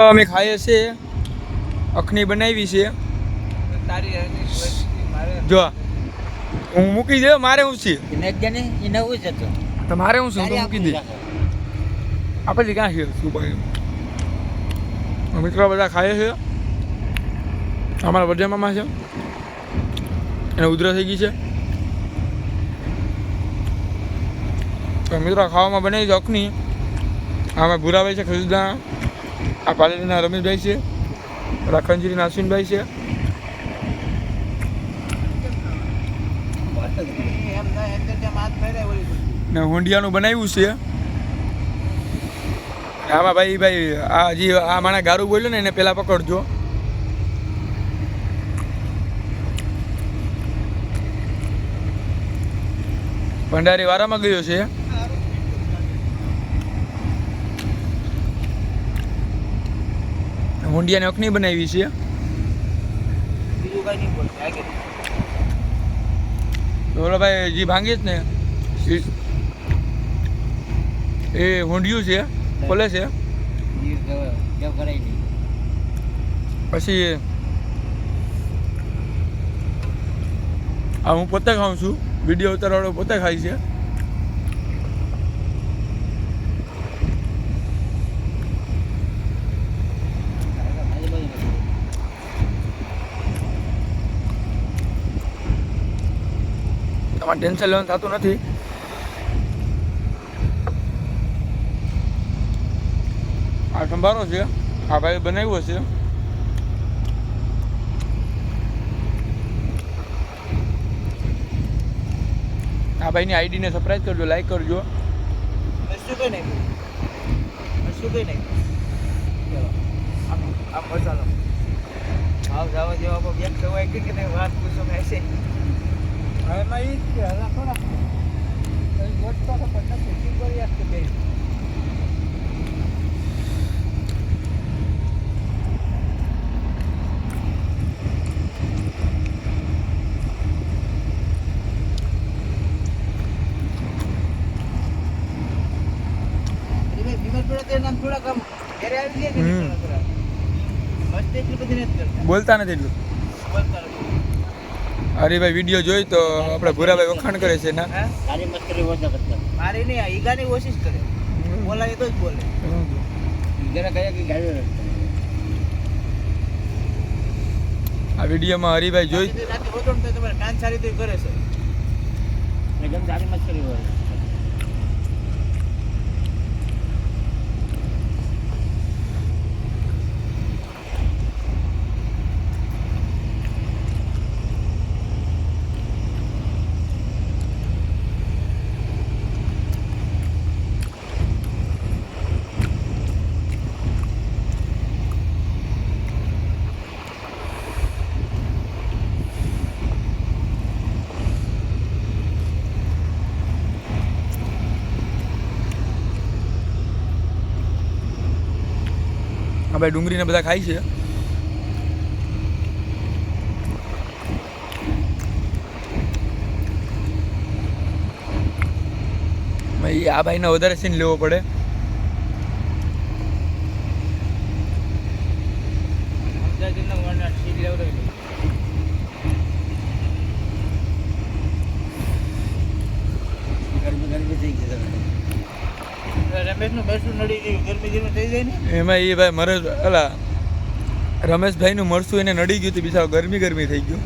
અમે ખાઈએ છીએ અખની બનાવી છે જો હું મૂકી દે મારે હું છે તમારે હું છું તો મૂકી દે આપણે ક્યાં છે શું ભાઈ મિત્રો બધા ખાઈએ છે અમારા વડિયામાં છે એને ઉધરસ થઈ ગઈ છે તો મિત્રો ખાવામાં બનાવી છે અખની આમાં ભૂરાભાઈ છે ખરીદા આ પાલેરીના રમેશભાઈ છે રાખંજીરીના અશ્વિનભાઈ છે ને હોંડિયાનું બનાવ્યું છે આમાં ભાઈ આ હજી આ માણા ગારું બોલ્યો ને એને પેલા પકડજો ભંડારી વારામાં ગયો છે હોંડિયાની અખની બનાવી છે બોલો ભાઈ જી ભાંગી જ ને એ હોંડિયું છે ખોલે છે પછી આ હું પોતે ખાઉં છું વિડીયો ઉતારવાળો પોતે ખાય છે તમારે ટેન્શન લેવાનું થતું નથી આ સંભારો છે આ ભાઈ બનાવ્યો છે આ ભાઈની આઈડીને સબસ્ક્રાઇબ કરજો લાઈક કરજો વાત પૂછો ऐसे એમાં ઈ જ થોડા વોટતો તો પણ નથી કરી આપતો બે બોલતા નથી એટલું અરે ભાઈ વિડીયો જોઈ તો આપણે ભૂરાભાઈ વખાણ કરે છે ના ગાડી મસ્કરી ઓછા કરતા મારી નહીં ઈગાની કોશિશ કરે બોલાય તો જ બોલે ઈગાને કયા કે ગાડી આ વિડીયોમાં હરિભાઈ જોઈ રાતે રોટણ તો તમારે કાન સારી તો કરે છે એકદમ ગાડી મસ્કરી હોય ભાઈ ડુંગળીને બધા ખાય છે ભાઈ આ ભાઈને વધારે સીન લેવો પડે એમાં એ ભાઈ મરે અલા રમેશભાઈનું મરસું એને નડી ગયું હતું બિચારો ગરમી થઈ ગયું